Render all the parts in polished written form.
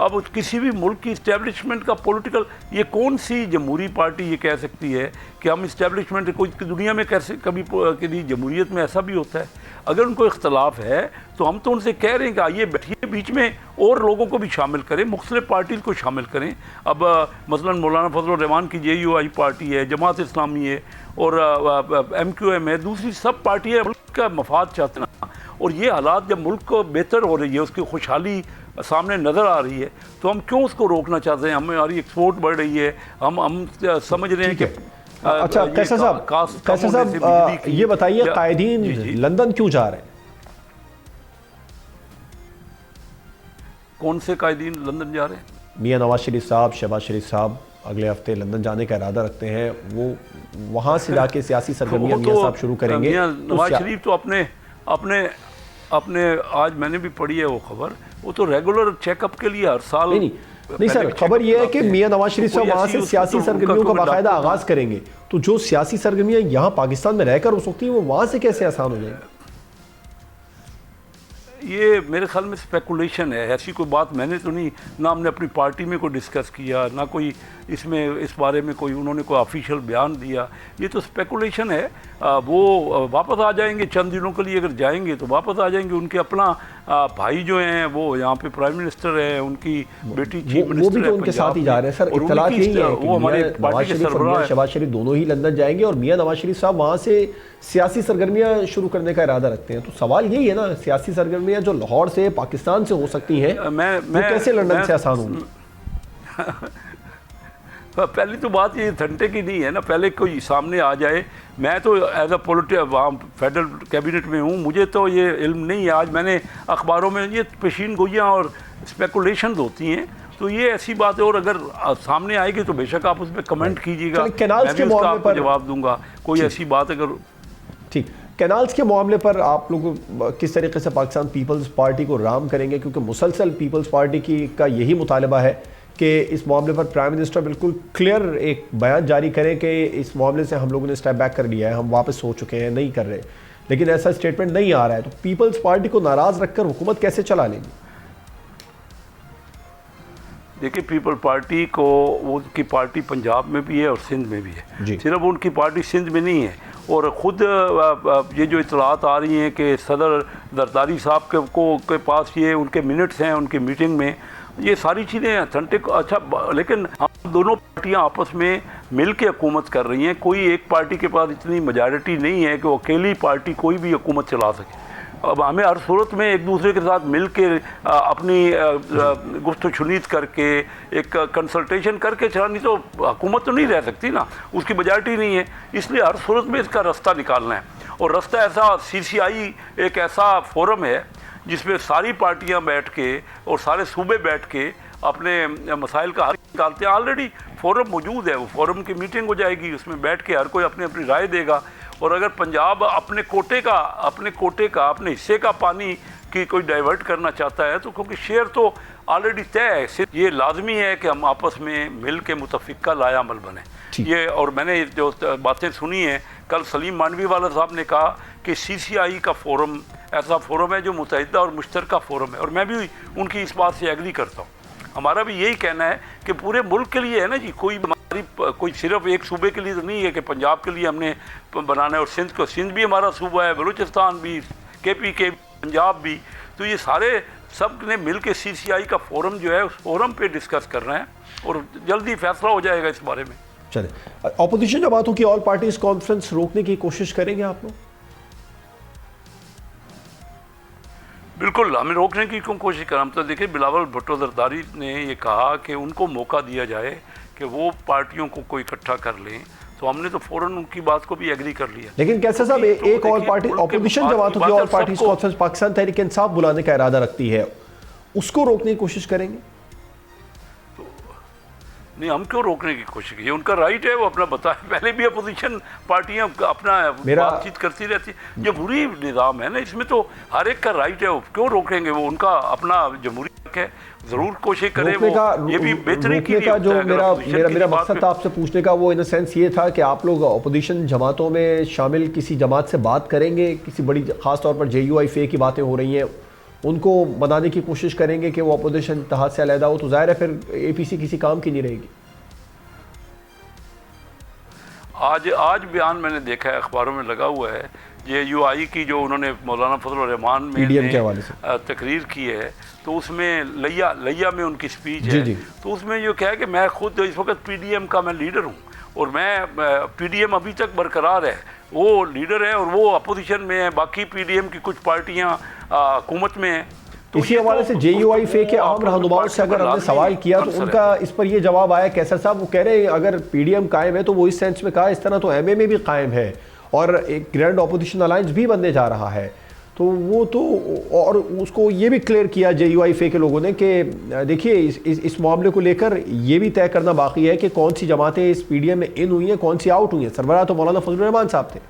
اب کسی بھی ملک کی اسٹیبلشمنٹ کا پولیٹیکل، یہ کون سی جمہوری پارٹی یہ کہہ سکتی ہے کہ ہم اسٹیبلشمنٹ، کوئی دنیا میں کیسے کبھی کبھی جمہوریت میں ایسا بھی ہوتا ہے؟ اگر ان کو اختلاف ہے تو ہم تو ان سے کہہ رہے ہیں کہ آئیے بیٹھیے، بیچ میں اور لوگوں کو بھی شامل کریں، مختلف پارٹیز کو شامل کریں. اب مثلا مولانا فضل الرحمان کی JUI پارٹی ہے، جماعت اسلامی ہے، اور MQM ہے، دوسری سب پارٹیاں ملک کا مفاد چاہتے ہیں. اور یہ حالات جب ملک کو بہتر ہو رہی ہے، اس کی خوشحالی سامنے نظر آ رہی ہے، تو ہم کیوں اس کو روکنا چاہتے ہیں؟ ہماری ایکسپورٹ بڑھ رہی ہے، ہم سمجھ رہے ہیں کہ اچھا قیصر صاحب یہ بتائیے قائدین لندن کیوں جا رہے ہیں؟ کون سے قائدین لندن جا رہے ہیں؟ میاں نواز شریف صاحب، شہباز شریف صاحب اگلے ہفتے لندن جانے کا ارادہ رکھتے ہیں، وہ وہاں سے جا کے سیاسی سرگرمیاں میاں صاحب شروع کریں گے. میاں نواز شریف تو اپنے آج میں نے بھی پڑھی ہے وہ خبر، وہ تو ریگولر چیک اپ کے لیے ہر سال. نہیں سر، خبر یہ ہے کہ میاں نواز شریف صاحب وہاں سے سیاسی سرگرمیوں کا باقاعدہ آغاز کریں گے، تو جو سیاسی سرگرمیاں یہاں پاکستان میں رہ کر ہو سکتی ہیں وہ وہاں سے کیسے آسان ہو جائیں گی؟ یہ میرے خیال میں اسپیکولیشن ہے، ایسی کوئی بات میں نے تو نہیں، نہ ہم نے اپنی پارٹی میں کوئی ڈسکس کیا، نہ کوئی اس بارے میں کوئی انہوں نے کوئی آفیشیل بیان دیا. یہ تو اسپیکولیشن ہے. وہ واپس آ جائیں گے چند دنوں کے لیے، اگر جائیں گے تو واپس آ جائیں گے. ان کے اپنا بھائی جو ہیں وہ یہاں پہ پرائم منسٹر ہیں، ان کی بیٹی چیف منسٹر ہے، وہ بھی تو ان کے ساتھ ہی جا رہے ہیں. سر اطلاعات یہی ہے کہ میاں نواز شریف اور میاں شہباز شریف دونوں ہی لندن جائیں گے، اور میاں نواز شریف صاحب وہاں سے سیاسی سرگرمیاں شروع کرنے کا ارادہ رکھتے ہیں. تو سوال یہی ہے نا، سیاسی سرگرمیاں جو لاہور سے پاکستان سے ہو سکتی ہیں وہ کیسے لندن سے آسان ہوں گی؟ پہلی تو بات یہ گھنٹے کی نہیں ہے نا، پہلے کوئی سامنے آ جائے. میں تو ایز اے وہاں فیڈرل کیبنٹ میں ہوں، مجھے تو یہ علم نہیں ہے. آج میں نے اخباروں میں یہ پیشین گوئیاں اور اسپیکولیشنز ہوتی ہیں، تو یہ ایسی بات ہے. اور اگر سامنے آئے گی تو بے شک آپ اس پہ کمنٹ کیجیے گا، میں بھی اس کا آپ کو جواب دوں گا. کوئی ایسی بات اگر ٹھیک. کینالز کے معاملے پر آپ لوگ کس طریقے سے پاکستان پیپلز پارٹی کو رام کریں گے؟ کیونکہ مسلسل پیپلز پارٹی کا یہی مطالبہ ہے کہ اس معاملے پر پرائم منسٹر بالکل کلیئر ایک بیان جاری کریں کہ اس معاملے سے ہم لوگوں نے اسٹیپ بیک کر لیا ہے، ہم واپس ہو چکے ہیں، نہیں کر رہے. لیکن ایسا اسٹیٹمنٹ نہیں آ رہا ہے، تو پیپلز پارٹی کو ناراض رکھ کر حکومت کیسے چلا لیں گی؟ دیکھیں، پیپل پارٹی کو، وہ کی پارٹی پنجاب میں بھی ہے اور سندھ میں بھی ہے. صرف ان کی پارٹی سندھ میں نہیں ہے. اور خود یہ جو اطلاعات آ رہی ہیں کہ صدر زرداری صاحب کے پاس یہ ان کے منٹس ہیں ان کی میٹنگ میں، یہ ساری چیزیں اتھینٹک. اچھا، لیکن ہم دونوں پارٹیاں آپس میں مل کے حکومت کر رہی ہیں. کوئی ایک پارٹی کے پاس اتنی میجارٹی نہیں ہے کہ وہ اکیلی پارٹی کوئی بھی حکومت چلا سکے. اب ہمیں ہر صورت میں ایک دوسرے کے ساتھ مل کے اپنی گفت و شنید کر کے ایک کنسلٹیشن کر کے چلانی، تو حکومت تو نہیں رہ سکتی نا، اس کی میجارٹی نہیں ہے. اس لیے ہر صورت میں اس کا رستہ نکالنا ہے. اور رستہ ایسا CCI ایک ایسا فورم ہے جس میں ساری پارٹیاں بیٹھ کے اور سارے صوبے بیٹھ کے اپنے مسائل کا حل نکالتے ہیں. آلریڈی فورم موجود ہے، وہ فورم کی میٹنگ ہو جائے گی، اس میں بیٹھ کے ہر کوئی اپنی اپنی رائے دے گا. اور اگر پنجاب اپنے کوٹے کا اپنے حصے کا پانی کی کوئی ڈائیورٹ کرنا چاہتا ہے، تو کیونکہ شیئر تو آلریڈی طے ہے، یہ لازمی ہے کہ ہم آپس میں مل کے متفقہ لائے عمل بنیں. یہ اور میں نے جو باتیں سنی ہیں، کل سلیم مانوی والا صاحب نے کہا کہ CCI کا فورم ایسا فورم ہے جو متحدہ اور مشترکہ فورم ہے، اور میں بھی ان کی اس بات سے ایگری کرتا ہوں. ہمارا بھی یہی کہنا ہے کہ پورے ملک کے لیے ہے نا جی، کوئی صرف ایک صوبے کے لیے تو نہیں ہے کہ پنجاب کے لیے ہم نے بنانا ہے، اور سندھ بھی ہمارا صوبہ ہے، بلوچستان بھی، KP کے پنجاب بھی. تو یہ سارے سب نے مل کے CCI کا فورم جو ہے اس فورم پہ ڈسکس کرنا ہے، اور جلدی فیصلہ ہو جائے گا اس بارے میں. چلیں، اپوزیشن جماعتوں کی آل پارٹیز کانفرنس روکنے کی کوشش کریں گے آپ لوگ؟ بالکل، ہمیں روکنے کی کیوں کوشش کریں؟ ہم تو دیکھیں، بلاول بھٹو زرداری نے یہ کہا کہ ان کو موقع دیا جائے کہ وہ پارٹیوں کو کوئی اکٹھا کر لیں، تو ہم نے تو فوراً ان کی بات کو بھی ایگری کر لیا. لیکن کیسے صاحب ایک آل پارٹی اپوزیشن جماعتوں کی all parties conference Pakistan Tehreek Insaf بلانے کا ارادہ رکھتی ہے، اس کو روکنے کی کوشش کریں گے؟ نہیں، ہم کیوں روکنے کی کوشش کی؟ یہ ان کا رائٹ ہے، وہ اپنا بتائیں. پہلے بھی اپوزیشن پارٹیاں اپنا بات چیت کرتی رہتی. جمہوری نظام ہے نا، اس میں تو ہر ایک کا رائٹ ہے، وہ کیوں روکیں گے؟ وہ ان کا اپنا جمہوری حق ہے، ضرور کوشش کریں. وہ یہ بھی بہتری کی کا جو میرا مقصد تھا آپ سے پوچھنے کا، وہ ان سینس یہ تھا کہ آپ لوگ اپوزیشن جماعتوں میں شامل کسی جماعت سے بات کریں گے؟ کسی بڑی، خاص طور پر JUI کی باتیں ہو رہی ہیں، ان کو منانے کی کوشش کریں گے کہ وہ اپوزیشن اتحاد سے علیحدہ ہو، تو ظاہر ہے پھر اے پی سی کسی کام کی نہیں رہے گی. آج بیان میں نے دیکھا ہے اخباروں میں لگا ہوا ہے، یہ یو آئی کی جو انہوں نے مولانا فضل الرحمان میں تقریر کی ہے، تو اس میں لیا میں ان کی سپیچ ہے، تو اس میں یہ کہا کہ میں خود اس وقت پی ڈی ایم کا میں لیڈر ہوں، اور میں پی ڈی ایم ابھی تک برقرار ہے، وہ لیڈر ہے اور وہ اپوزیشن میں ہے، باقی پی ڈی ایم کی کچھ پارٹیاں حکومت میں ہیں. اسی حوالے سے جے یو آئی فے کے عام رہنماؤں سے اگر ہم نے سوال کیا تو ان کا اس پر یہ جواب آیا کیسر صاحب، وہ کہہ رہے ہیں اگر پی ڈی ایم قائم ہے تو وہ اس سینس میں کہا اس طرح تو ایم اے میں بھی قائم ہے اور ایک گرینڈ اپوزیشن الائنس بھی بننے جا رہا ہے. تو وہ تو اور اس کو یہ بھی کلیئر کیا جے یو آئی فے کے لوگوں نے کہ دیکھیے اس معاملے کو لے کر یہ بھی طے کرنا باقی ہے کہ کون سی جماعتیں اس پی ڈی ایم میں ان ہوئی ہیں، کون سی آؤٹ ہوئی ہیں. سربراہ تو مولانا فضل الرحمان صاحب تھے.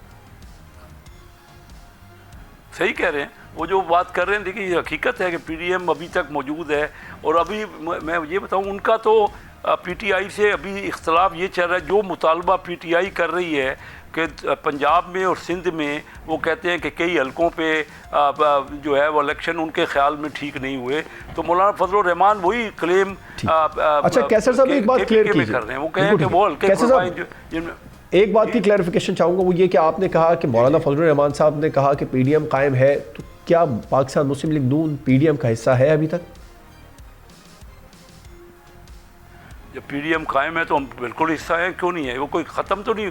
صحیح کہہ رہے ہیں، وہ جو بات کر رہے ہیں دیکھیے یہ حقیقت ہے کہ پی ڈی ایم ابھی تک موجود ہے، اور ابھی میں یہ بتاؤں ان کا تو پی ٹی آئی سے ابھی اختلاف یہ چل رہا ہے، جو مطالبہ پی ٹی آئی کر رہی ہے کہ پنجاب میں اور سندھ میں وہ کہتے ہیں کہ کئی حلقوں پہ جو ہے وہ الیکشن ان کے خیال میں ٹھیک نہیں ہوئے، تو مولانا فضل الرحمان وہی کلیم اچھا کیسر صاحب ایک بات کلیئر کیجیے، کر رہے ہیں، وہ کہیں کہ وہ حلقے ایک بات کی کلیریفیکیشن چاہوں گا، وہ یہ کہ آپ نے کہا کہ مولانا فضل الرحمان صاحب نے کہا کہ پی ڈی ایم قائم ہے، تو کیا پاکستان مسلم لیگ نون پی ڈی ایم کا حصہ ہے ابھی تک؟ جب پی ڈی ایم قائم ہے تو ہم بالکل حصہ ہیں، کیوں نہیں ہے؟ وہ کوئی ختم تو نہیں،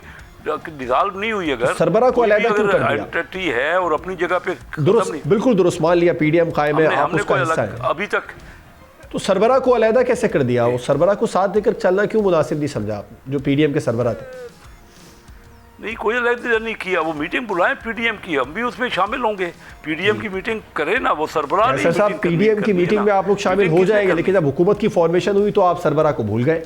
ڈیزالو نہیں ہوئی. اگر سربراہ کو علیحدہ کیوں کر دیا؟ آئیڈینٹی ہے اور اپنی جگہ پہ درست، بالکل درست مان لیا پی ڈی ایم قائم ہے، آپ اس کا حصہ ہے ابھی تک، تو سربراہ کو علیحدہ کیسے کر دیا؟ وہ سربراہ کو ساتھ دے کر چلنا کیوں مناسب نہیں سمجھا آپ جو پی ڈی ایم کے سربراہ تھے؟ نہیں، کوئی علیحدہ نہیں کیا، وہ میٹنگ بلائیں پی ڈی ایم کی، ہم بھی اس میں شامل ہوں گے. پی ڈی ایم کی میٹنگ کرے نا، وہ سربراہ نہیں. صاحب پی ڈی ایم کی میٹنگ میں آپ لوگ شامل ہو جائیں گے، لیکن جب حکومت کی فارمیشن ہوئی تو آپ سربراہ کو بھول گئے.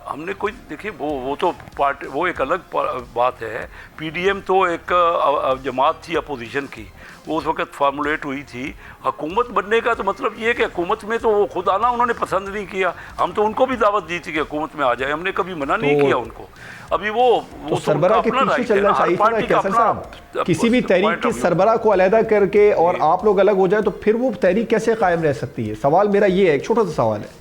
ہم نے کوئی دیکھیے وہ تو پارٹی، وہ ایک الگ بات ہے. پی ڈی ایم تو ایک جماعت تھی اپوزیشن کی، وہ اس وقت فارمولیٹ ہوئی تھی. حکومت بننے کا تو مطلب یہ ہے کہ حکومت میں تو وہ خود آنا انہوں نے پسند نہیں کیا، ہم تو ان کو بھی دعوت دی تھی کہ حکومت میں آ جائے، ہم نے کبھی منع نہیں کیا ان کو. ابھی وہ سربراہ کے پیچھے چلنا چاہیے تھا نا کیسر صاحب، کسی بھی تحریک کے سربراہ کو علیحدہ کر کے اور آپ لوگ الگ ہو جائیں تو پھر وہ تحریک کیسے قائم رہ سکتی ہے؟ سوال میرا یہ ہے، ایک چھوٹا سا سوال ہے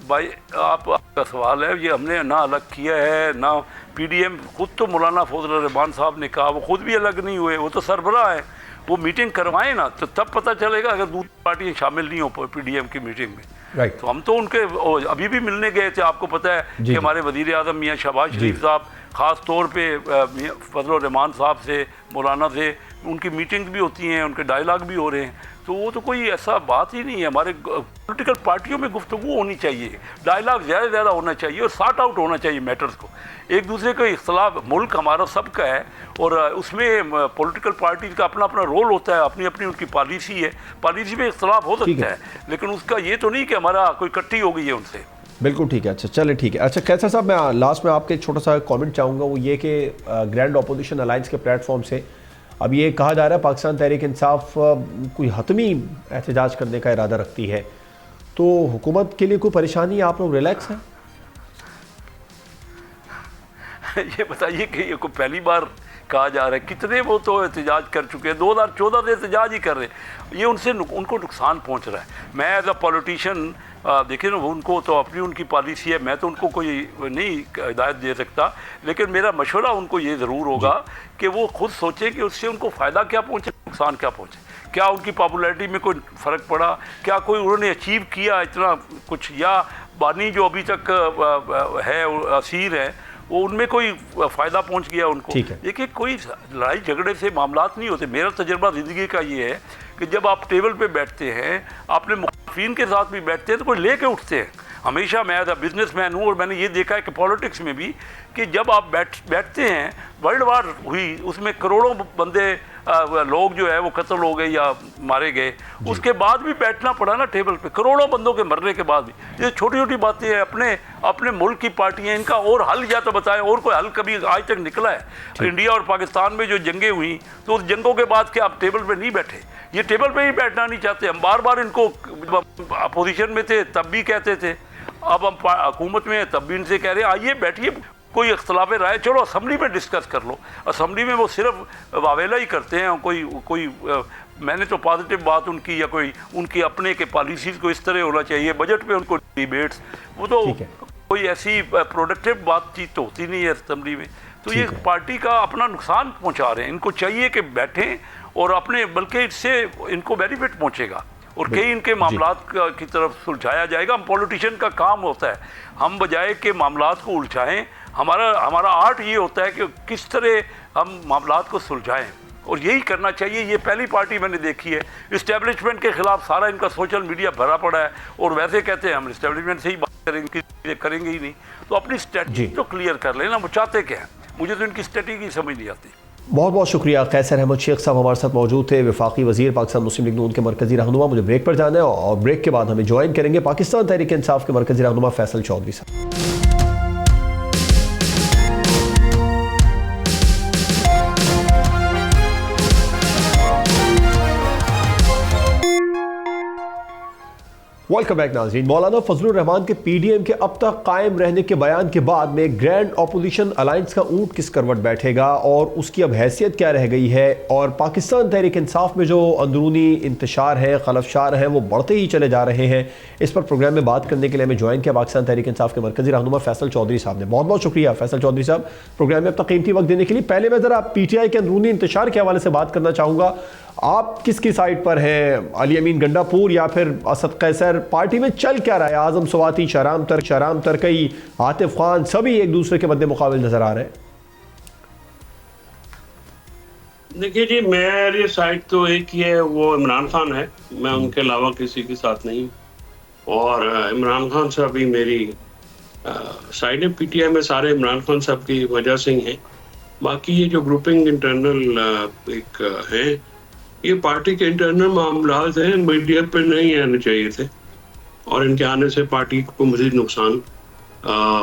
بھائی، آپ کا سوال ہے، یہ ہم نے نہ الگ کیا ہے نہ پی ڈی ایم. خود تو مولانا فضل الرحمان صاحب نے کہا، وہ خود بھی الگ نہیں ہوئے، وہ تو سربراہ ہیں. وہ میٹنگ کروائیں نا تو تب پتہ چلے گا اگر دوسری پارٹیاں شامل نہیں ہو پی ڈی ایم کی میٹنگ میں. تو ہم تو ان کے ابھی بھی ملنے گئے تھے، آپ کو پتہ ہے کہ ہمارے وزیر اعظم میاں شہباز شریف صاحب خاص طور پہ فضل الرحمان صاحب سے، مولانا سے ان کی میٹنگ بھی ہوتی ہیں، ان کے ڈائلاگ بھی ہو رہے ہیں. تو وہ تو کوئی ایسا بات ہی نہیں ہے. ہمارے پولیٹیکل پارٹیوں میں گفتگو ہونی چاہیے، ڈائلاگ زیادہ زیادہ ہونا چاہیے اور سارٹ آؤٹ ہونا چاہیے میٹرز کو. ایک دوسرے کا اختلاف، ملک ہمارا سب کا ہے اور اس میں پولیٹیکل پارٹیز کا اپنا اپنا رول ہوتا ہے، اپنی اپنی ان کی پالیسی ہے، پالیسی میں اختلاف ہو سکتا ہے، لیکن اس کا یہ تو نہیں کہ ہمارا کوئی کٹی ہو گئی ہے ان سے. بالکل ٹھیک ہے. اچھا چلے ٹھیک ہے. اچھا کیسر صاحب، میں لاسٹ میں آپ کے ایک چھوٹا سا کامنٹ چاہوں گا، وہ یہ کہ گرینڈ اپوزیشن الائنس کے پلیٹ فارم سے اب یہ کہا جا رہا ہے پاکستان تحریک انصاف کوئی حتمی احتجاج کرنے کا ارادہ رکھتی ہے، تو حکومت کے لیے کوئی پریشانی؟ آپ لوگ ریلیکس ہیں؟ یہ بتائیے کہ یہ کو پہلی بار کہا جا رہا ہے، کتنے وہ تو احتجاج کر چکے ہیں، 2014 سے احتجاج ہی کر رہے ہیں. یہ ان کو نقصان پہنچ رہا ہے. میں ایز اے پولیٹیشین دیکھیں نا، ان کو تو اپنی ان کی پالیسی ہے، میں تو ان کو کوئی نہیں ہدایت دے سکتا، لیکن میرا مشورہ ان کو یہ ضرور ہوگا کہ وہ خود سوچیں کہ اس سے ان کو فائدہ کیا پہنچے، نقصان کیا پہنچے. کیا ان کی پاپولیرٹی میں کوئی فرق پڑا؟ کیا کوئی انہوں نے اچیو کیا اتنا کچھ؟ یا بانی جو ابھی تک ہے اسیر ہے، وہ ان میں کوئی فائدہ پہنچ گیا ان کو؟ دیکھیے کوئی لڑائی جھگڑے سے معاملات نہیں ہوتے. میرا تجربہ زندگی کا یہ ہے کہ جب آپ ٹیبل پہ بیٹھتے ہیں، اپنے مخالفین کے ساتھ بھی بیٹھتے ہیں تو کوئی لے کے اٹھتے ہیں. ہمیشہ میں ایز اے بزنس مین ہوں اور میں نے یہ دیکھا ہے کہ پالیٹکس میں بھی کہ جب آپ بیٹھتے ہیں، ورلڈ وار ہوئی، اس میں کروڑوں بندے لوگ جو ہے وہ قتل ہو گئے یا مارے گئے، اس کے بعد بھی بیٹھنا پڑا نا ٹیبل پہ، کروڑوں بندوں کے مرنے کے بعد بھی. یہ چھوٹی چھوٹی باتیں ہیں. اپنے ملک کی پارٹیاں، ان کا اور حل یا تو بتائیں، اور کوئی حل کبھی آج تک نکلا ہے؟ انڈیا اور پاکستان میں جو جنگیں ہوئیں تو اس جنگوں کے بعد کیا آپ ٹیبل پہ نہیں بیٹھے؟ یہ ٹیبل پہ ہی بیٹھنا نہیں چاہتے. ہم بار بار ان کو، اپوزیشن میں تھے تب بھی کہتے تھے، اب ہم حکومت میں تب بھی ان سے کہہ رہے ہیں آئیے بیٹھیے کوئی اختلاف رائے چلو اسمبلی میں ڈسکس کر لو. اسمبلی میں وہ صرف واویلا ہی کرتے ہیں. کوئی میں نے تو پازیٹیو بات ان کی یا کوئی ان کی اپنے کے پالیسیز کو اس طرح ہونا چاہیے. بجٹ پہ ان کو ڈیبیٹس, وہ تو کوئی ایسی پروڈکٹیو بات چیت تو ہوتی نہیں ہے اسمبلی میں. تو یہ پارٹی کا اپنا نقصان پہنچا رہے ہیں. ان کو چاہیے کہ بیٹھیں اور اپنے, بلکہ اس سے ان کو بینیفٹ پہنچے گا اور کئی ان کے معاملات کی طرف سلجھایا جائے گا. پولیٹیشین کا کام ہوتا ہے ہم بجائے کہ معاملات کو الجھائیں, ہمارا آرٹ یہ ہوتا ہے کہ کس طرح ہم معاملات کو سلجھائیں, اور یہی کرنا چاہیے. یہ پہلی پارٹی میں نے دیکھی ہے اسٹیبلشمنٹ کے خلاف سارا ان کا سوشل میڈیا بھرا پڑا ہے, اور ویسے کہتے ہیں ہم اسٹیبلشمنٹ سے ہی بات کریں گے ہی نہیں. تو اپنی اسٹریٹجی تو کلیئر کر لینا, وہ چاہتے کیا ہیں. مجھے تو ان کی اسٹریٹجی سمجھ نہیں آتی. بہت بہت شکریہ. قیصر احمد شیخ صاحب ہمارے ساتھ موجود تھے, وفاقی وزیر پاکستان مسلم لیگ نون کے مرکزی رہنما. مجھے بریک پر جانا ہے اور بریک کے بعد ہمیں جوائن کریں گے پاکستان تحریک انصاف کے مرکزی رہنما فیصل چودھری صاحب. ویلکم بیک ناظرین. مولانا فضل الرحمان کے پی ڈی ایم کے اب تک قائم رہنے کے بیان کے بعد میں گرینڈ اپوزیشن الائنس کا اونٹ کس کروٹ بیٹھے گا اور اس کی اب حیثیت کیا رہ گئی ہے, اور پاکستان تحریک انصاف میں جو اندرونی انتشار ہے, خلفشار ہیں, وہ بڑھتے ہی چلے جا رہے ہیں. اس پر پروگرام میں بات کرنے کے لیے ہمیں جوائن کیا پاکستان تحریک انصاف کے مرکزی رہنما فیصل چودھری صاحب نے. بہت بہت شکریہ فیصل چودھری صاحب پروگرام میں اپنا قیمتی وقت دینے کے لیے. پہلے میں ذرا پی ٹی آئی کے اندرونی انتشار کے حوالے سے بات کرنا چاہوں گا. آپ کس کی سائٹ پر ہیں, علی امین گنڈا پور یا پھر اسد قیصر؟ پارٹی میں چل کیا رہا ہے؟ اعظم سواتی, شہرام ترکی, عاطف خان, سبھی ایک دوسرے کے مد مقابل نظر آ رہے ہیں. دیکھیے جی, میری سائٹ تو ایک ہی ہے, وہ عمران خان ہے. میں ان کے علاوہ کسی کے ساتھ نہیں, اور عمران خان صاحب ہی میری سائٹ ہے. پی ٹی آئی میں سارے عمران خان صاحب کی وجہ سے ہی ہیں. باقی یہ جو گروپنگ انٹرنل ایک ہے, یہ پارٹی کے انٹرنل معاملات ہیں, میڈیا پہ نہیں آنے چاہیے تھے, اور ان کے آنے سے پارٹی کو مزید نقصان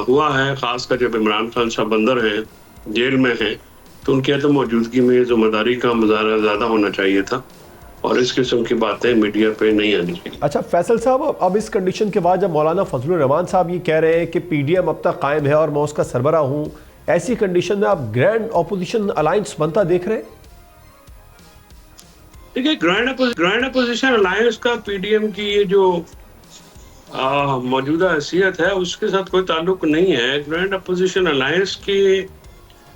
ہوا ہے. خاص کر جب عمران خان صاحب اندر ہیں, جیل میں ہیں, تو ان کی عدم موجودگی میں ذمہ داری کا مظاہرہ زیادہ ہونا چاہیے تھا, اور اس قسم کی باتیں میڈیا پہ نہیں آنی چاہیے. اچھا فیصل صاحب, اب اس کنڈیشن کے بعد جب مولانا فضل الرحمان صاحب یہ کہہ رہے ہیں کہ پی ڈی ایم اب تک قائم ہے اور میں اس کا سربراہ ہوں, ایسی کنڈیشن میں آپ گرینڈ اپوزیشن الائنس بنتا دیکھ رہے ہیں؟ دیکھیے, گرینڈ اپوزیشن الائنس کا پی ڈی ایم کی یہ جو موجودہ حیثیت ہے اس کے ساتھ کوئی تعلق نہیں ہے. گرینڈ اپوزیشن الائنس کی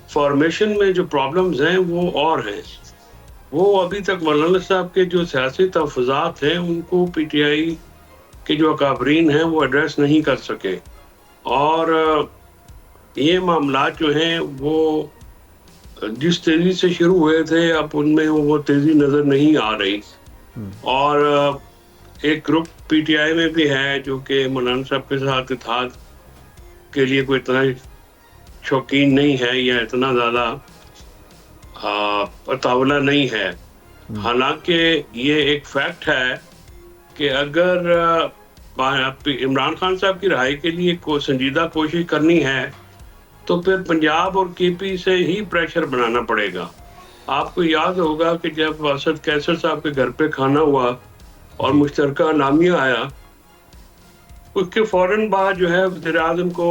فارمیشن میں جو پرابلمز ہیں وہ اور ہیں. وہ ابھی تک مولانا صاحب کے جو سیاسی تحفظات ہیں ان کو پی ٹی آئی کے جو اکابرین ہیں وہ ایڈریس نہیں کر سکے, اور یہ معاملات جو ہیں وہ جس تیزی سے شروع ہوئے تھے اب ان میں وہ تیزی نظر نہیں آ رہی. اور ایک گروپ پی ٹی آئی میں بھی ہے جو کہ مولانا صاحب کے ساتھ اتحاد کے لیے کوئی اتنا شوقین نہیں ہے یا اتنا زیادہ پتاولہ نہیں ہے. حالانکہ یہ ایک فیکٹ ہے کہ اگر عمران خان صاحب کی رہائی کے لیے کوئی سنجیدہ کوشش کرنی ہے تو پھر پنجاب اور کے پی سے ہی پریشر بنانا پڑے گا. آپ کو یاد ہوگا کہ جب اسد قیصر صاحب کے گھر پہ کھانا ہوا اور مشترکہ نامیہ آیا, اس کے فوراً بعد جو ہے وزیر اعظم کو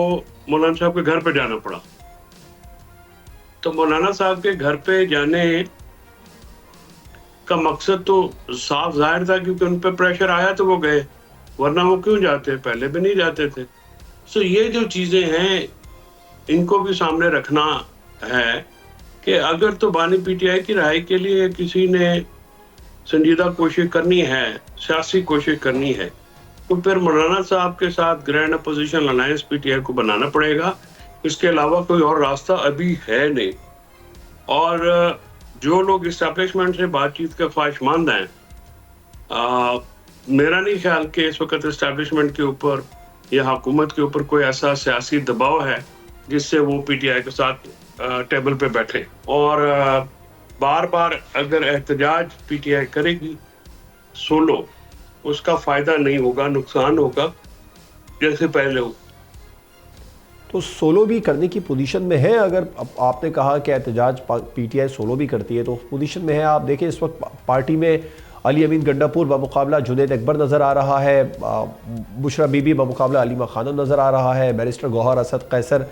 مولانا صاحب کے گھر پہ جانا پڑا. تو مولانا صاحب کے گھر پہ جانے کا مقصد تو صاف ظاہر تھا, کیونکہ ان پہ پریشر آیا تو وہ گئے, ورنہ وہ کیوں جاتے, پہلے بھی نہیں جاتے تھے. سو یہ جو چیزیں ہیں ان کو بھی سامنے رکھنا ہے کہ اگر تو بانی پی ٹی آئی کی رہائی کے لیے کسی نے سنجیدہ کوشش کرنی ہے, سیاسی کوشش کرنی ہے, تو پھر مولانا صاحب کے ساتھ گرینڈ اپوزیشن الائنس پی ٹی آئی کو بنانا پڑے گا. اس کے علاوہ کوئی اور راستہ ابھی ہے نہیں. اور جو لوگ اسٹیبلشمنٹ سے بات چیت کے خواہشمند ہیں, میرا نہیں خیال کہ اس وقت اسٹیبلشمنٹ کے اوپر یا حکومت کے اوپر کوئی ایسا سیاسی دباؤ ہے جس سے وہ پی ٹی آئی کے ساتھ ٹیبل پہ بیٹھے. اور بار بار اگر احتجاج پی ٹی آئی کرے گی سولو, اس کا فائدہ نہیں ہوگا, نقصان ہوگا جیسے پہلے ہو. تو سولو بھی کرنے کی پوزیشن میں ہے؟ اگر آپ نے کہا کہ احتجاج پی ٹی آئی سولو بھی کرتی ہے تو اس پوزیشن میں ہے. آپ دیکھیں اس وقت پارٹی میں علی امین گنڈا پور بمقابلہ جنید اکبر نظر آ رہا ہے, بشرا بی بی بمقابلہ علیمہ خانم نظر آ رہا ہے, بیرسٹر گوہر اسد قیصر.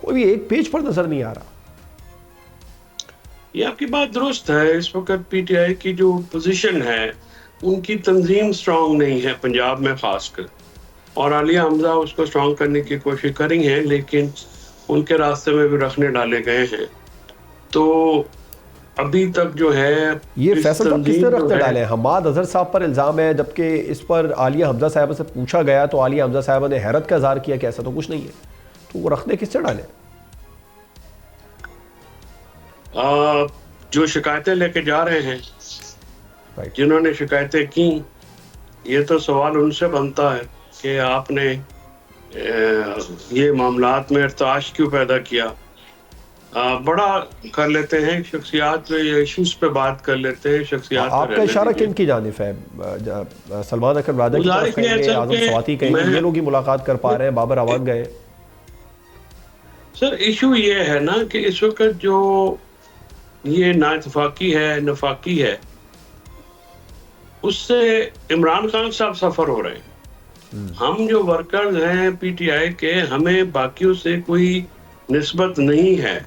کوئی بھی ایک پیج پر نظر نہیں آ رہا. یہ آپ کی بات درست ہے. اس وقت پی ٹی آئی کی جو پوزیشن ہے ان کی تنظیم سٹرانگ نہیں ہے پنجاب میں خاص کر, اور عالیہ حمزہ اس کو سٹرانگ کرنے کی کوشش کری ہیں لیکن ان کے راستے میں بھی رکھنے ڈالے گئے ہیں. تو ابھی تک جو ہے یہ فیصل صاحب کس نے رکھتے ڈالے ہیں؟ حماد اظہر صاحب پر الزام ہے, جبکہ اس پر عالیہ حمزہ صاحبہ سے پوچھا گیا تو عالیہ حمزہ صاحبہ نے حیرت کا اظہار کیا کہ ایسا تو کچھ نہیں ہے. تو وہ رکھنے کس سے ڈالے؟ جو شکایتیں لے کے جا رہے ہیں, جنہوں نے شکایتیں کی, یہ تو سوال ان سے بنتا ہے کہ آپ نے یہ معاملات میں ارتعاش کیوں پیدا کیا. بڑا کر لیتے ہیں شخصیات پہ, ایشوز پہ بات کر لیتے ہیں شخصیات. آپ کا اشارہ کن کی جانب ہے؟ سلمان اکرم راجہ کی طرف کہیں گے, اعظم سواتی کہیں گے, یہ لوگ ہی ملاقات کر پا رہے ہیں, بابر اعوان گئے. سر ایشو یہ ہے نا کہ اس وقت جو یہ نا اتفاقی ہے, نفاقی ہے, اس سے عمران خان صاحب سفر ہو رہے ہیں. ہم جو ورکرز ہیں پی ٹی آئی کے, ہمیں باقیوں سے کوئی نسبت نہیں ہے,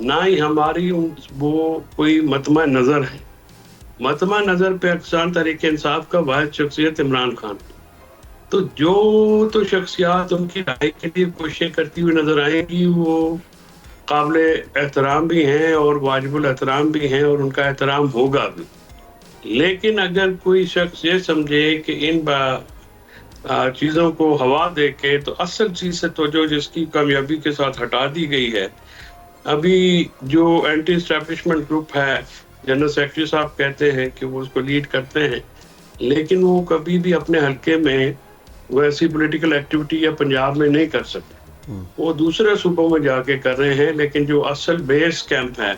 نہ ہی ہماری وہ کوئی مطمع نظر ہے. مطمع نظر پہ پاکستان تحریک انصاف کا واحد شخصیت عمران خان. تو جو تو شخصیات ان کی رائے کے لیے کوششیں کرتی ہوئی نظر آئیں گی وہ قابل احترام بھی ہیں اور واجب الاحترام بھی ہیں, اور ان کا احترام ہوگا بھی. لیکن اگر کوئی شخص یہ سمجھے کہ ان چیزوں کو ہوا دے کے تو اصل چیز سے توجہ جس کی کامیابی کے ساتھ ہٹا دی گئی ہے. ابھی جو اینٹی اسٹیبلشمنٹ گروپ ہے, جنرل سیکرٹری صاحب کہتے ہیں کہ وہ اس کو لیڈ کرتے ہیں, لیکن وہ کبھی بھی اپنے حلقے میں ویسی پولیٹیکل ایکٹیویٹی یا پنجاب میں نہیں کر سکتے. وہ دوسرے صوبوں میں جا کے کر رہے ہیں, لیکن جو اصل بیس کیمپ ہے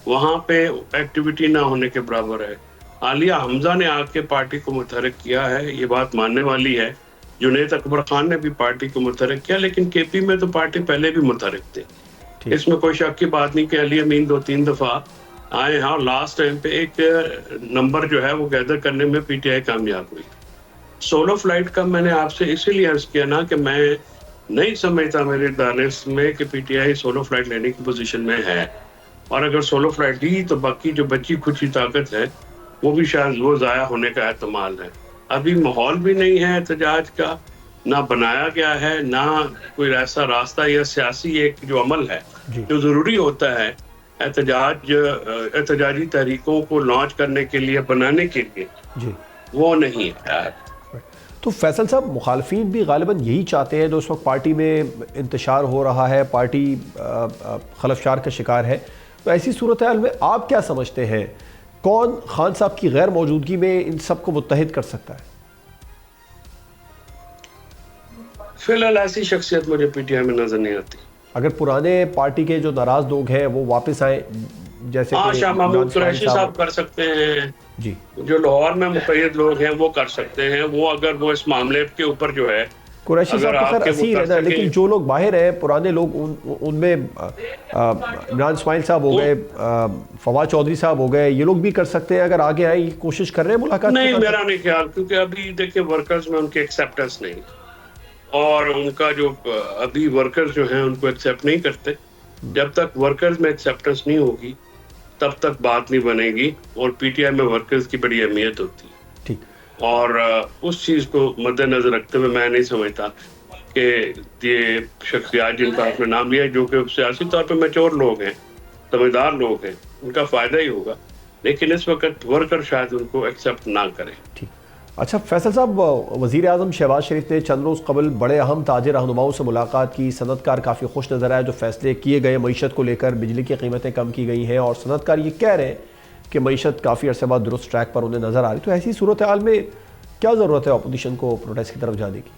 وہاں پہ ایکٹیویٹی نہ ہونے کے برابر ہے. عالیہ حمزہ نے آ کے پارٹی کو متحرک کیا ہے, یہ بات ماننے والی ہے. جنید اکبر خان نے بھی پارٹی کو متحرک کیا, لیکن کے پی میں تو پارٹی پہلے بھی متحرک تھے. اس میں کوئی شک کی بات نہیں کہ علی امین 2-3 دفعہ آئے ہیں, اور لاسٹ ٹائم پہ ایک نمبر جو ہے وہ گیدر کرنے میں پی ٹی آئی کامیاب ہوئی. سولو فلائٹ کا میں نے آپ سے اسی لیے عرض کیا نا کہ میں نہیں سمجھتا میرے دانش میں کہ P T I solo flight لینے کی پوزیشن میں ہے, اور اگر سولو فلائٹ لی تو باقی جو بچی کھچی طاقت ہے وہ بھی شاید وہ ضائع ہونے کا احتمال ہے. ابھی ماحول بھی نہیں ہے احتجاج کا, نہ بنایا گیا ہے, نہ کوئی ایسا راستہ یا سیاسی ایک جو عمل ہے جو ضروری ہوتا ہے احتجاجی تحریکوں کو لانچ کرنے کے لیے, بنانے کے لیے, وہ نہیں ہے. تو فیصل صاحب, مخالفین بھی غالباً یہی چاہتے ہیں جو اس وقت پارٹی میں انتشار ہو رہا ہے, پارٹی خلفشار کا شکار ہے. تو ایسی صورتحال میں آپ کیا سمجھتے ہیں کون خان صاحب کی غیر موجودگی میں ان سب کو متحد کر سکتا ہے؟ فی الحال ایسی شخصیت مجھے پی ٹی آئی میں نظر نہیں آتی. اگر پرانے پارٹی کے جو ناراض لوگ ہیں وہ واپس آئیں, جیسے شاہ محمود قریشی صاحب کر سکتے ہیں, جی, جو لاہور میں مقید لوگ ہیں وہ کر سکتے ہیں. وہ اگر وہ اس معاملے کے اوپر جو ہے قریشی صاحب تو خیر اسیر ہے نا, لیکن جو لوگ باہر ہیں پرانے لوگ, ان میں عمران اسماعیل صاحب ہو گئے, فواد چودھری صاحب ہو گئے, یہ لوگ بھی کر سکتے ہیں اگر آگے آئے, کوشش کر رہے ہیں ملاقات. نہیں, میرا نہیں خیال, کیونکہ ابھی دیکھیں ورکرز میں ان کی ایکسیپٹنس نہیں, اور ان کا جو ابھی ورکرز جو ہیں ان کو ایکسیپٹ نہیں کرتے. جب تک ورکرز میں ایکسیپٹنس نہیں ہوگی تب تک بات نہیں بنے گی, اور پی ٹی آئی میں ورکرز کی بڑی اہمیت ہوتی ہے. اور اس چیز کو مد نظر رکھتے ہوئے میں نہیں سمجھتا کہ یہ شخصیات جن کا آپ نے نام لیا جو کہ سیاسی طور پہ میچور لوگ ہیں, سمجھدار لوگ ہیں, ان کا فائدہ ہی ہوگا, لیکن اس وقت ورکر شاید ان کو ایکسیپٹ نہ کریں. اچھا فیصل صاحب, وزیر اعظم شہباز شریف نے چند روز قبل بڑے اہم تاجر رہنماؤں سے ملاقات کی. صنعت کار کافی خوش نظر آئے جو فیصلے کیے گئے معیشت کو لے کر, بجلی کی قیمتیں کم کی گئی ہیں, اور صنعت کار یہ کہہ رہے ہیں کہ معیشت کافی عرصے بعد درست ٹریک پر انہیں نظر آ رہی. تو ایسی صورتحال میں کیا ضرورت ہے اپوزیشن کو پروٹیسٹ کی طرف جانے کی؟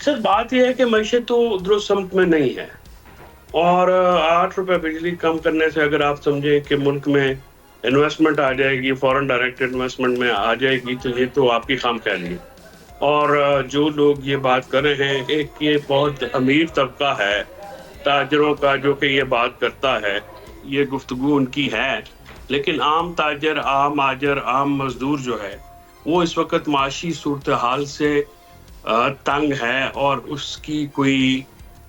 سر بات یہ ہے کہ معیشت تو درست سمت میں نہیں ہے, اور 8 روپے بجلی کم کرنے سے اگر آپ سمجھیں کہ ملک میں انویسٹمنٹ آ جائے گی, فورن ڈائریکٹ انویسٹمنٹ میں آ جائے گی, تو یہ تو آپ کی خام خیالی ہے. اور جو لوگ یہ بات کر رہے ہیں, ایک یہ بہت امیر طبقہ ہے تاجروں کا جو کہ یہ بات کرتا ہے, یہ گفتگو ان کی ہے, لیکن عام تاجر, عام آجر, عام مزدور جو ہے وہ اس وقت معاشی صورتحال سے تنگ ہے, اور اس کی کوئی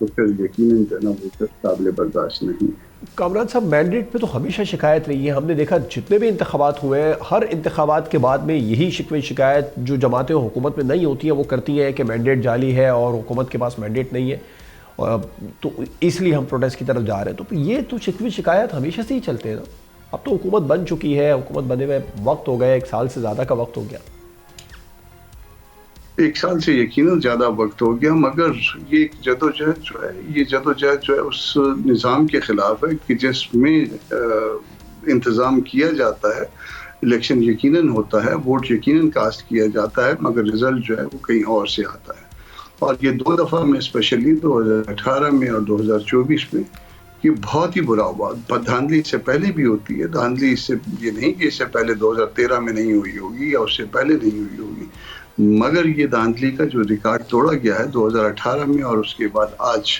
تو پھر یقیناً جو ہے نا وہ پھر قابل برداشت نہیں ہے۔ کامران صاحب، مینڈیٹ پہ تو ہمیشہ شکایت رہی ہے. ہم نے دیکھا جتنے بھی انتخابات ہوئے ہیں، ہر انتخابات کے بعد میں یہی شکوے شکایت جو جماعتیں حکومت میں نہیں ہوتی ہیں وہ کرتی ہیں کہ مینڈیٹ جعلی ہے اور حکومت کے پاس مینڈیٹ نہیں ہے، تو اس لیے ہم پروٹیسٹ کی طرف جا رہے ہیں. تو یہ تو شکوے شکایت ہمیشہ سے ہی چلتے ہیں نا. اب تو حکومت بن چکی ہے، حکومت بنے ہوئے وقت ہو گیا، 1 سال سے زیادہ کا وقت ہو گیا. 1 سال سے یقیناً زیادہ وقت ہو گیا، مگر یہ جدوجہد جو ہے اس نظام کے خلاف ہے کہ جس میں انتظام کیا جاتا ہے، الیکشن یقیناً ہوتا ہے، ووٹ یقیناً کاسٹ کیا جاتا ہے، مگر رزلٹ جو ہے وہ کہیں اور سے آتا ہے. اور یہ 2 دفعہ میں اسپیشلی 2018 میں اور 2024 میں یہ بہت ہی برا ہوا. دھاندلی اس سے پہلے بھی ہوتی ہے، دھاندلی اس سے یہ نہیں کہ اس سے پہلے 2013 میں نہیں ہوئی ہوگی یا اس سے پہلے نہیں ہوئی ہوگی، مگر یہ دھاندلی کا جو ریکارڈ توڑا گیا ہے 2018 میں اور اس کے بعد آج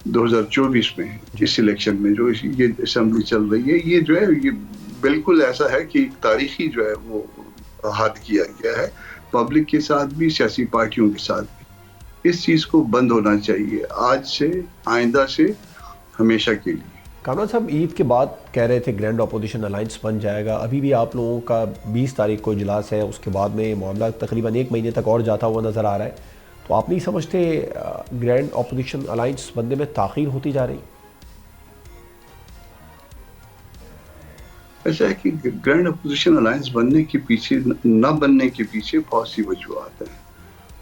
2024 میں اس الیکشن میں جو یہ اسمبلی چل رہی ہے، یہ جو ہے یہ بالکل ایسا ہے کہ تاریخی جو ہے وہ حد کیا گیا ہے، پبلک کے ساتھ بھی، سیاسی پارٹیوں کے ساتھ بھی. اس چیز کو بند ہونا چاہیے آج سے، آئندہ سے، ہمیشہ کے لیے. کامران صاحب، عید کے بعد کہہ رہے تھے گرینڈ اپوزیشن الائنس بن جائے گا. ابھی بھی آپ لوگوں کا 20 تاریخ کو اجلاس ہے، اس کے بعد میں معاملہ تقریباً 1 مہینے تک اور جاتا ہوا نظر آ رہا ہے. تو آپ نہیں سمجھتے گرینڈ اپوزیشن الائنس بننے میں تاخیر ہوتی جا رہی؟ ایسا ہے کہ گرینڈ اپوزیشن الائنس بننے کے پیچھے، نہ بننے کے پیچھے بہت سی وجوہات ہیں.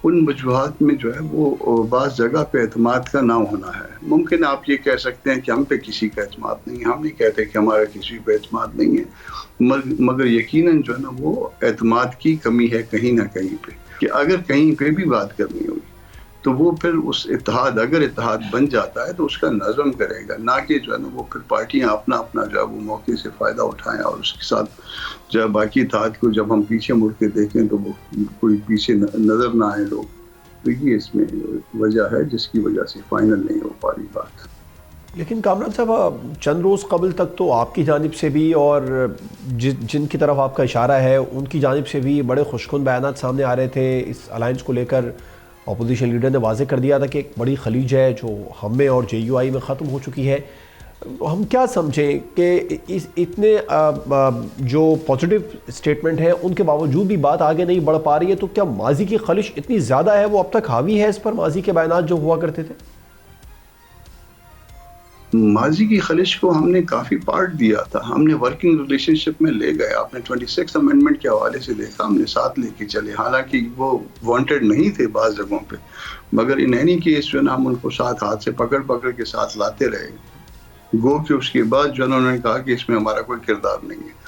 ان وجوہات میں جو ہے وہ بعض جگہ پہ اعتماد کا نہ ہونا ہے. ممکن آپ یہ کہہ سکتے ہیں کہ ہم پہ کسی کا اعتماد نہیں ہے، ہم نہیں کہتے کہ ہمارا کسی پہ اعتماد نہیں ہے، مگر یقیناً جو ہے نا وہ اعتماد کی کمی ہے کہیں نہ کہیں پہ. کہ اگر کہیں پہ بھی بات کرنی ہوگی تو وہ پھر اس اتحاد، اگر اتحاد بن جاتا ہے تو اس کا نظم کرے گا، نہ کہ جو ہے نا وہ پھر پارٹیاں اپنا اپنا جو ہے وہ موقع سے فائدہ اٹھائیں اور اس کے ساتھ جو ہے باقی اتحاد کو جب ہم پیچھے مڑ کے دیکھیں تو وہ کوئی پیچھے نظر نہ آئے لوگ. تو یہ اس میں وجہ ہے جس کی وجہ سے فائنل نہیں ہو پا رہی بات. لیکن کامران صاحب، چند روز قبل تک تو آپ کی جانب سے بھی اور جن کی طرف آپ کا اشارہ ہے ان کی جانب سے بھی بڑے خوشکن بیانات سامنے آ رہے تھے. اس الائنس کو لے کر اپوزیشن لیڈر نے واضح کر دیا تھا کہ ایک بڑی خلیج ہے جو ہم میں اور JUI میں ختم ہو چکی ہے. ہم کیا سمجھیں کہ اس اتنے جو پازیٹیو اسٹیٹمنٹ ہیں ان کے باوجود بھی بات آگے نہیں بڑھ پا رہی ہے؟ تو کیا ماضی کی خلش اتنی زیادہ ہے، وہ اب تک حاوی ہے اس پر، ماضی کے بیانات جو ہوا کرتے تھے؟ ماضی کی خلش کو ہم نے کافی پارٹ دیا تھا، ہم نے ورکنگ ریلیشن شپ میں لے گئے. آپ نے 26 امینڈمنٹ کے حوالے سے دیکھا، ہم نے ساتھ لے کے چلے، حالانکہ وہ وانٹڈ نہیں تھے بعض جگہوں پہ، مگر ان اینی کیس جو ہے نا ہم ان کو ساتھ ہاتھ سے پکڑ پکڑ کے ساتھ لاتے رہے. گو کہ اس کے بعد جو انہوں نے کہا کہ اس میں ہمارا کوئی کردار نہیں ہے.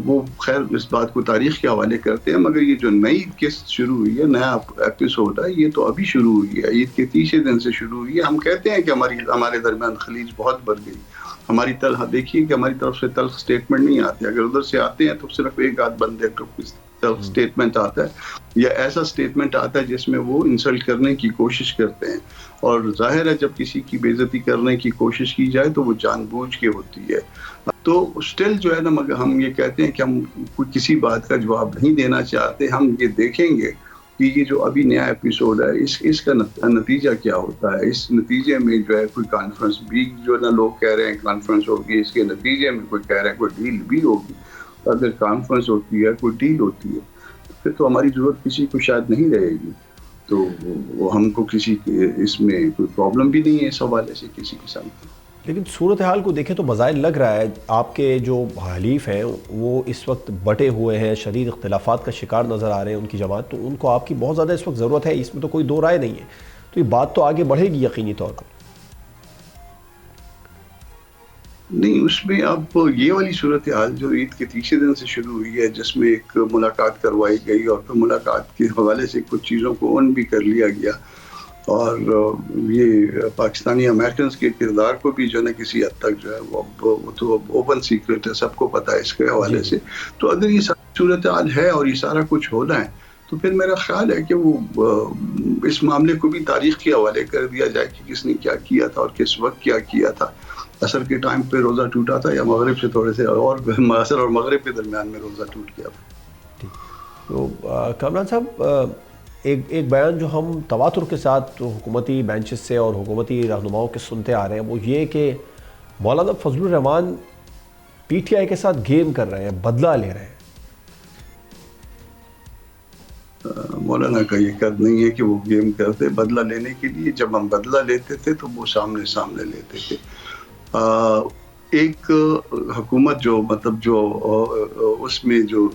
وہ خیر اس بات کو تاریخ کے حوالے کرتے ہیں، مگر یہ جو نئی قسط شروع ہوئی ہے، نیا ایپیسوڈ ہے، یہ تو ابھی شروع ہوئی ہے، عید کے تیسرے دن سے شروع ہوئی ہے. ہم کہتے ہیں کہ ہمارے درمیان خلیج بہت بڑھ گئی. ہماری طرف دیکھیے کہ ہماری طرف سے تلخ اسٹیٹمنٹ نہیں آتے، اگر ادھر سے آتے ہیں تو صرف ایک آدھ بندے کا تلخ اسٹیٹمنٹ آتا ہے یا ایسا اسٹیٹمنٹ آتا ہے جس میں وہ انسلٹ کرنے کی کوشش کرتے ہیں. اور ظاہر ہے جب کسی کی بے عزتی کرنے کی کوشش کی جائے تو وہ جان بوجھ کے ہوتی ہے. تو اسٹل جو ہے نا مگر ہم یہ کہتے ہیں کہ ہم کوئی کسی بات کا جواب نہیں دینا چاہتے. ہم یہ دیکھیں گے کہ یہ جو ابھی نیا ایپیسوڈ ہے اس کا نتیجہ کیا ہوتا ہے. اس نتیجے میں جو ہے کوئی کانفرنس بھی جو ہے نا لوگ کہہ رہے ہیں کانفرنس ہوگی، اس کے نتیجے میں کوئی کہہ رہے ہیں کوئی ڈیل بھی ہوگی. اگر کانفرنس ہوتی ہے، کوئی ڈیل ہوتی ہے، پھر تو ہماری ضرورت کسی کو شاید نہیں رہے گی. تو ہم کو کسی اس میں کوئی پرابلم بھی نہیں ہے اس حوالے سے کسی قسم کی. لیکن صورتحال کو دیکھیں تو بظاہر لگ رہا ہے آپ کے جو حلیف ہیں وہ اس وقت بٹے ہوئے ہیں، شدید اختلافات کا شکار نظر آ رہے ہیں ان کی جماعت. تو ان کو آپ کی بہت زیادہ اس وقت ضرورت ہے، اس میں تو کوئی دو رائے نہیں ہے. تو یہ بات تو آگے بڑھے گی یقینی طور پر. نہیں، اس میں اب یہ والی صورتحال جو عید کے تیسرے دن سے شروع ہوئی ہے، جس میں ایک ملاقات کروائی گئی اور پھر ملاقات کے حوالے سے کچھ چیزوں کو اون بھی کر لیا گیا، اور یہ پاکستانی امریکنز کے کردار کو بھی جو ہے نا کسی حد تک جو ہے وہ تو اوپن سیکرٹ ہے، سب کو پتہ ہے اس کے حوالے سے. تو اگر یہ ساری صورتحال ہے اور یہ سارا کچھ ہونا ہے تو پھر میرا خیال ہے کہ وہ اس معاملے کو بھی تاریخ کے حوالے کر دیا جائے کہ کس نے کیا کیا تھا اور کس وقت کیا کیا تھا. عصر کے ٹائم پہ روزہ ٹوٹا تھا یا مغرب سے تھوڑے سے اور عصر اور مغرب کے درمیان میں روزہ ٹوٹ گیا تھا. تو کامران صاحب، ایک بیان جو ہم تواتر کے ساتھ حکومتی بینچز سے اور حکومتی رہنماؤں کے سنتے آ رہے ہیں وہ یہ کہ مولانا فضل الرحمان پی ٹی آئی کے ساتھ گیم کر رہے ہیں، بدلہ لے رہے ہیں۔ مولانا کا یہ قد نہیں ہے کہ وہ گیم کرتے بدلہ لینے کے لیے۔ جب ہم بدلہ لیتے تھے تو وہ سامنے لیتے تھے۔ ایک حکومت جو مطلب جو اس میں جو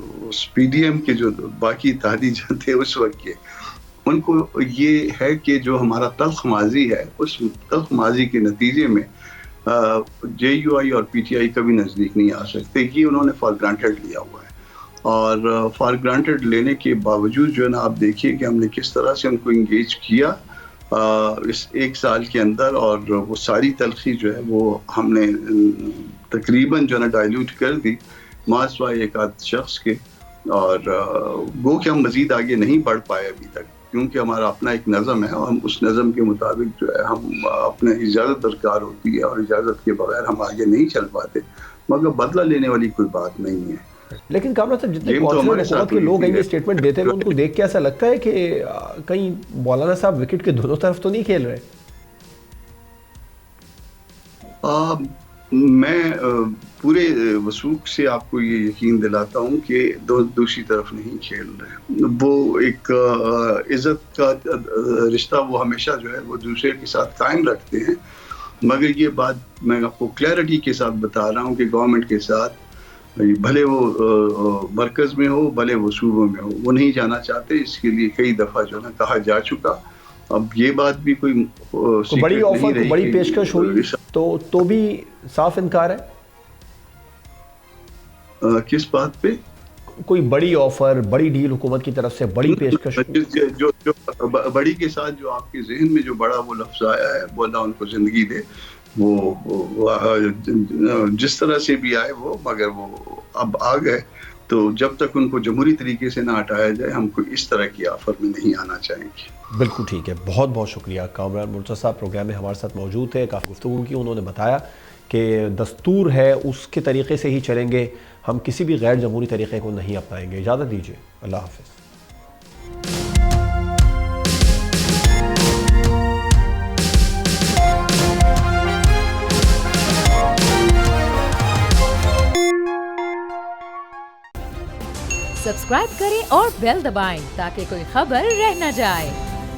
پی ڈی ایم کے جو باقی اتحادی جو تھے اس وقت کے، ان کو یہ ہے کہ جو ہمارا تلخ ماضی ہے اس تلخ ماضی کے نتیجے میں جے یو آئی اور پی ٹی آئی کبھی نزدیک نہیں آ سکتے، یہ انہوں نے فار گرانٹیڈ لیا ہوا ہے۔ اور فار گرانٹیڈ لینے کے باوجود جو ہے نا آپ دیکھیے کہ ہم نے کس طرح سے ان کو انگیج کیا اس ایک سال کے اندر، اور وہ ساری تلخی جو ہے وہ ہم نے تقریباً جو ہے نا ڈائلیوٹ کر دی ماسوائے ایک آدھ شخص کے، اور گو کہ ہم مزید آگے نہیں بڑھ پائے ابھی تک، کیونکہ ہمارا اپنا ایک نظم ہے اور ہم اس نظم کے مطابق جو ہے ہم اپنے اجازت درکار ہوتی ہے اور اجازت کے بغیر ہم آگے نہیں چل پاتے، مگر بدلہ لینے والی کوئی بات نہیں ہے۔ لیکن کامران صاحب جتنے کونسلر حکومت کے لوگ ہیں یہ اسٹیٹمنٹ دیتے ہیں ان کو دیکھ کے ایسا لگتا ہے کہ کہیں مولانا صاحب وکٹ کے دونوں طرف تو نہیں کھیل رہے؟ میں پورے وثوق سے آپ کو یہ یقین دلاتا ہوں کہ دوسری طرف نہیں کھیل رہے۔ وہ ایک عزت کا رشتہ وہ ہمیشہ جو ہے وہ دوسرے کے ساتھ قائم رکھتے ہیں، مگر یہ بات میں آپ کو کلیئرٹی کے ساتھ بتا رہا ہوں کہ گورنمنٹ کے ساتھ بھلے وہ مرکز میں ہو بھلے وہ صوبوں میں ہو وہ نہیں جانا چاہتے۔ اس کے لیے کئی دفعہ جو ہے نا کہا جا چکا۔ اب یہ بات بھی کوئی بڑی آفر بڑی پیشکش ہوئی تو بھی صاف انکار ہے؟ کس بات پہ؟ کوئی بڑی آفر بڑی ڈیل حکومت کی طرف سے بڑی پیشکش جو بڑی کے ساتھ جو آپ کے ذہن میں جو بڑا وہ لفظ آیا ہے وہ اللہ ان کو زندگی دے، وہ جس طرح سے بھی آئے وہ، مگر وہ اب آ گئے تو جب تک ان کو جمہوری طریقے سے نہ ہٹایا جائے ہم کو اس طرح کی آفر میں نہیں آنا چاہیں گے۔ بالکل ٹھیک ہے، بہت بہت شکریہ۔ کامران مرتضیٰ صاحب پروگرام میں ہمارے ساتھ موجود تھے، کافی گفتگو کی، انہوں نے بتایا کہ دستور ہے اس کے طریقے سے ہی چلیں گے، ہم کسی بھی غیر جمہوری طریقے کو نہیں اپنائیں گے۔ اجازت دیجیے، اللہ حافظ۔ سبسکرائب کریں اور بیل دبائیں تاکہ کوئی خبر رہ نہ جائے۔